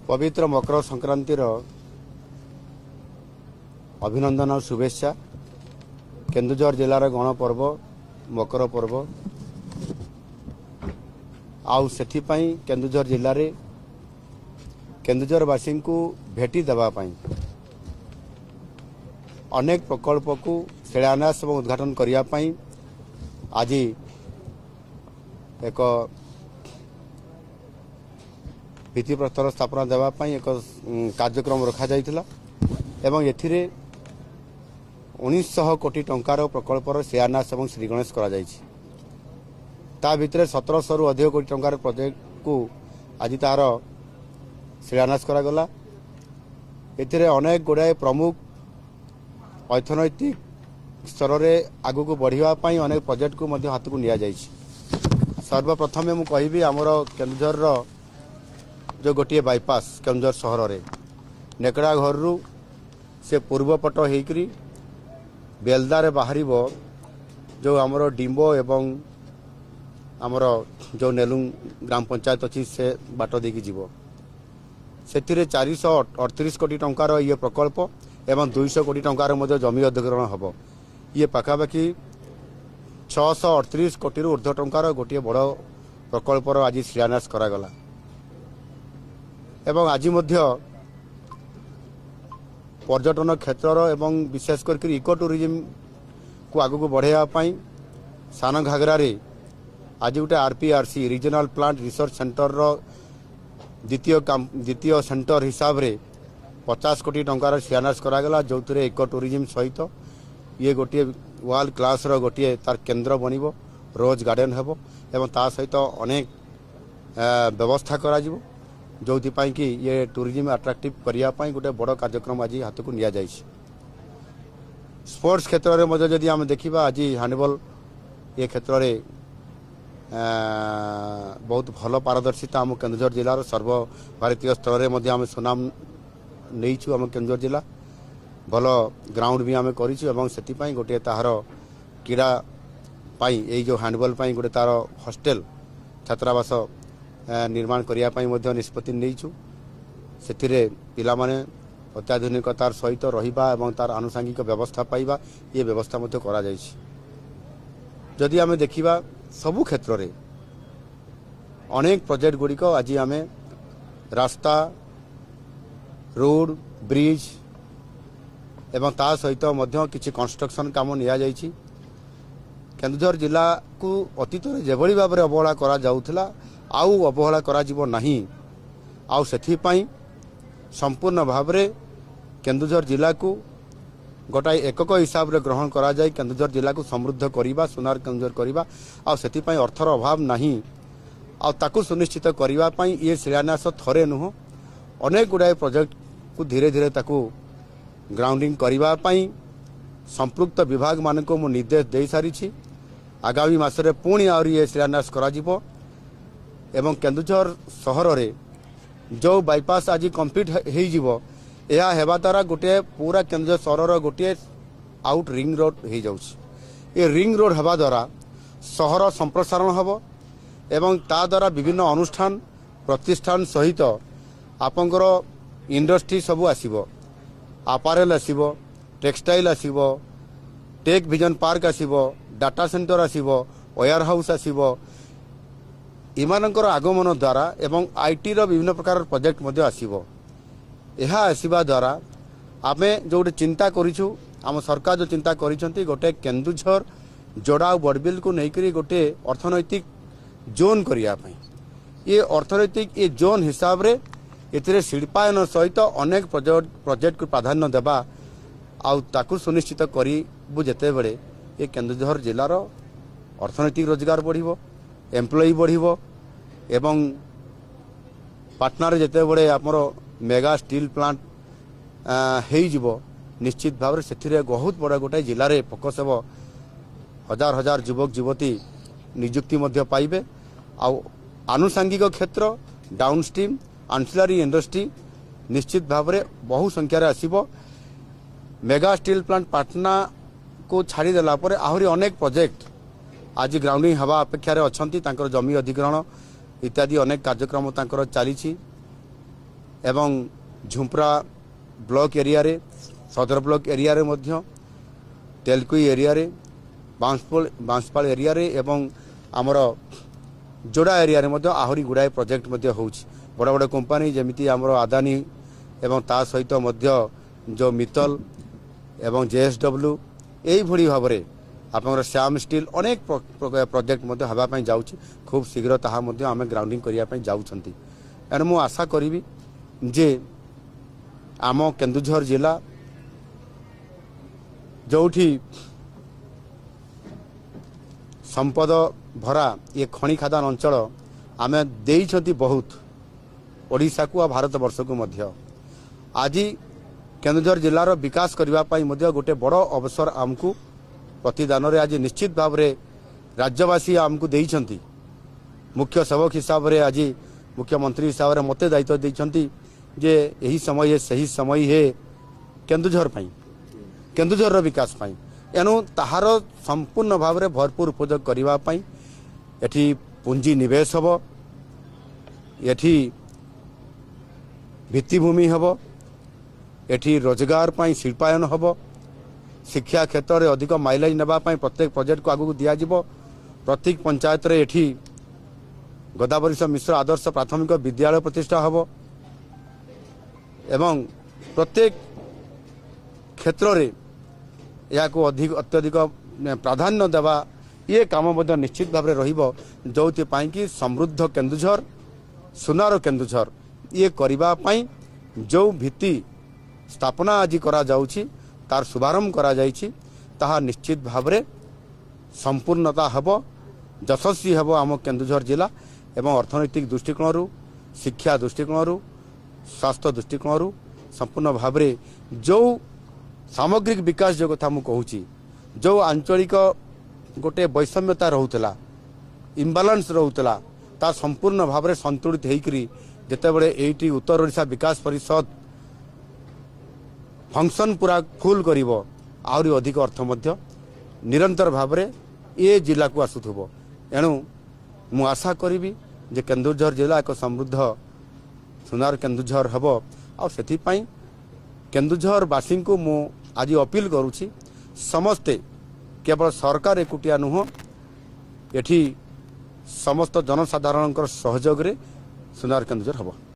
पवित्र मकर संक्रांतिर अभिनंदन और शुभेच्छा। केन्दुझर जिलार गणपर्व मकर पर्व आउ सेथिपाई केन्दुझर जिले में केन्दुझरवासी को भेटी देवाई अनेक प्रकल्प को शिलान्यास और उद्घाटन करने आज एक भित्तिप्रस्तर स्थापना देवाई एक कार्यक्रम रखा जाइथिला एवं एथिरे 1900 कोटी टंकार प्रकल्पर शिलान्यास और श्रीगणेश करा जाइछि। ता भितरे 1700 रु अधिक कोटी टंकार प्रोजेक्ट को आज तार शिलान्यास करागला। एथिरे अनेक गुड़ाए प्रमुख अर्थनैतिक स्तर में आगु को बढ़ापी अनेक प्रोजेक्ट को मध्य हाथ को निया जाइछि। सर्वप्रथमे मु कहिबी आमर केन्दुझर जो गोटे बाईपास केन्दुझर सहर में नेकड़ा घर से पूर्वपट होकरी बेलदारे बाहर जो आमर डिम्बो एवं आमर जो नेलुंग ग्राम पंचायत अच्छी से बाट देकी जीव से 438 कोटी टंकार ये प्रकल्प एवं 200 कोटी टंकार जमी अधिग्रहण हम ये पाखापाखि 638 कोटी ऊर्ध्व टंकार गोटे बड़ प्रकल्पर आज शिलान्यास करागला। एवं आज पर्यटन क्षेत्र एवं विशेषकर इको टूरिज्म को आगू को बढ़ावाई सान घाघरारे आज गोटे आरपीआरसी रीजनल प्लांट रिसर्च सेंटर द्वितीय सेंटर हिसाब रे 50 कोटी टंकार शिलान्यास करागला जो इको टूरिज्म सहित ये गोटे वर्ल्ड क्लास गोटे तार केन्द्र बनिबो रोज गार्डन हेबो एवं ता सहित अनेक व्यवस्था करा जिवो जो कि ये टूरिज्म अट्राक्टिव करने गोटे बड़ कार्यक्रम आज हाथ को निया जाइछि। स्पोर्ट्स क्षेत्र में जदि आम देखा आज हैंडबॉल ये क्षेत्र में बहुत भल पारदर्शिता आम केन्दुझर जिलार सर्वभारतीय स्तर में आम सुनाम नहीं आम केन्दुझर जिला भल ग्राउंड भी आम करें गोटे तार क्रीड़ा ये जो हैंडबॉल गोटे तार हॉस्टेल छात्रावास निर्माण करने निष्पत्ति नहीं से पिलामाने अत्याधुनिकतार सहित रहिबा एवं तार आनुषंगिक व्यवस्था पाइबा ये व्यवस्था मध्य करा जाइछि। जदि आमे देखिबा सबु क्षेत्र रे अनेक प्रोजेक्ट गुड़िक आज आम रास्ता रोड ब्रिज एवं ता सहित मध्य किछि कंस्ट्रक्शन काम निया जाइछि। केन्दुझर जिला को अतीत जेभली भाव में अवहेला करा जाउथिला आउ अवहेला करा जिवो नाही आउ सेथिपाई संपूर्ण भाव में केन्दुझर जिला को गोटाए एकक हिसाब रे ग्रहण करा जाय केन्दुझर जिला को समृद्ध करिबा सुनार केन्दुझर करिबा आउ सेथिपाई अर्थर अभाव नाही आउ ताकू सुनिश्चित करिबा पई ये शिलान्यास थरे नुह अनेक गुड़ाए प्रोजेक्ट को धीरे धीरे ताकू ग्राउंडिंग करिबा पई संपृक्त विभाग मान को मु निर्देश दे सारी आगामी मासरे पुणी आउरी ये शिलान्यास करा जिवो एवं केन्दुझर सहर रे जो बाईपास आज कंप्लीट हो हेबा द्वारा गोटे पूरा केन्दुझर सहर गोटे आउट रिंग रोड हो जाउछि। ये रिंग रोड हेबा द्वारा सहर संप्रसारण हम एवं ता द्वारा विभिन्न अनुष्ठान प्रतिष्ठान सहित आपंकर इंडस्ट्री सबू आसीबो आपारेल आसीबो टेक्सटाइल आसीबो टेक विजन पार्क आसीबो डाटा सेंटर आसीबो वेयर हाउस आसीबो इमानकर आगमन द्वारा एवं आईटी रो विभिन्न प्रकार प्रोजेक्ट मध्य आसीबो। एहा आसीबा द्वारा आमे जो गोटे चिंता करिछु आम सरकार जो चिंता करिसंती गोटे केन्दुझर जोड़ा बड़बिल को नेकरी गोटे अर्थनैतिक जोन करिया पई ये अर्थनैतिक ये जोन हिसाब रे एथिरे शिल्पायन सहित अनेक प्रोजेक्ट को प्राधान्य देबा आउ ताकू सुनिश्चित करिबु जेते बेले ये केन्दुझर जिलार अर्थनैतिक रोजगार बढ़िबो एम्प्लॉय बढ़िबो एवं पाटना रे जेते बड़े आमर मेगा स्टील प्लांट हो निश्चित भाव से बहुत बड़ा गोटे जिले में फोकस हो हजार हजार युवक युवती निजुक्ति मध्य पाइबे आउ आनुषंगिक क्षेत्र डाउनस्ट्रीम आंसिलरी इंडस्ट्री निश्चित भाव में बहु संख्यार आसीबो। मेगा स्टील प्लांट पाटना को छाड़देला आहरी अनेक प्रोजेक्ट आज ग्राउंडिंग हवा अपेक्षा अच्छा जमी अधिग्रहण इत्यादि अनेक कार्यक्रम चली एवं झुंपरा ब्लॉक एरिया रे सदर ब्लॉक एरिया रे मध्य तेलकुई एरिया रे बांसपाल एरिया रे एवं आमर जोड़ा एरिया रे मध्य आहरी गुड़ाए प्रोजेक्ट मध्य होउछि बड़ बड़ कंपनी जेमिति आमर अदानी एवं ता सहित मध्य जो मित्तल एवं जेएसडब्ल्यू एई भली भाबरे आपनर श्याम स्टील अनेक प्रोजेक्ट मध्य हवा पई जाउछि खूब शीघ्र ताहा मध्य आमे ग्राउंडिंग करिया पई जाउछंती एन मु आशा करिवि जे आम केन्दुझर जिला जोठी संपद भरा ये खनि खादान अंचल आमे देइछंती बहुत ओडिशा को आ भारत वर्ष को मध्य आज केन्दुझर जिलार विकास करबा पई मध्य गोटे बड़ अवसर आमको प्रतिदान रे आज निश्चित भाव रे राज्यवासी आमको देइछंती मुख्य सेवक हिसाब रे आज मुख्यमंत्री हिसाब रे मते दायित्व देइछंती जे यही समय सही समय है केन्दुझर पई केन्दुझर रो विकास पई एनु ताहार संपूर्ण भाव रे भरपूर उपयोग करबा पई एठी पूंजी निवेश हबो एठी भित्तिभूमि हबो एठी रोजगार पाई शिल्पायन हबो शिक्षा क्षेत्र में अधिक माइलेज नेबा पाई प्रत्येक प्रोजेक्ट को आगु दिया जिवो प्रत्येक पंचायत रे एठी गोदावरी मिश्र आदर्श प्राथमिक विद्यालय प्रतिष्ठा हबो एवं प्रत्येक क्षेत्र रे या को अधिक अत्यधिक प्राधान्य देवा ये काम मध्य निश्चित भाव में रहिबो जोथि पाई कि समृद्ध केन्दुझर सुनार केन्दुझर ये करबा पाई जो भित्ति स्थापना आज करा जाउछि तार शुभारंभ करा जाइछि ताहा निश्चित भाव में संपूर्णता हबो यशस्वी हबो आम केन्दुझर जिला एवं अर्थनैतिक दृष्टिकोण शिक्षा दृष्टिकोण स्वास्थ्य दृष्टिकोण संपूर्ण भाव में जो सामग्रिक विकास जो कथा मु कहूछि जो आंचलिक गोटे वैषम्यता रहउतला इम्बालांस रहउतला ता संपूर्ण भाव में संतुलित होइकरी जेतेबेले एटी उत्तर ओडिशा विकास परिषद फंक्शन पूरा फुल करिवो आउरी अधिक अर्थ मध्य निरंतर भाव में ये जिला को आसुथबो एणु मु आशा करिवि जे केन्दुझर जिला एक समृद्ध सुनार केन्दुझर हबो आ सेथि पई केन्दुझर वासी को मु आज अपील करुछि समस्ते केवल सरकार एकुटिया नुह एठी समस्त जनसाधारण सहयोग रे सुनार केन्दुझर हबो।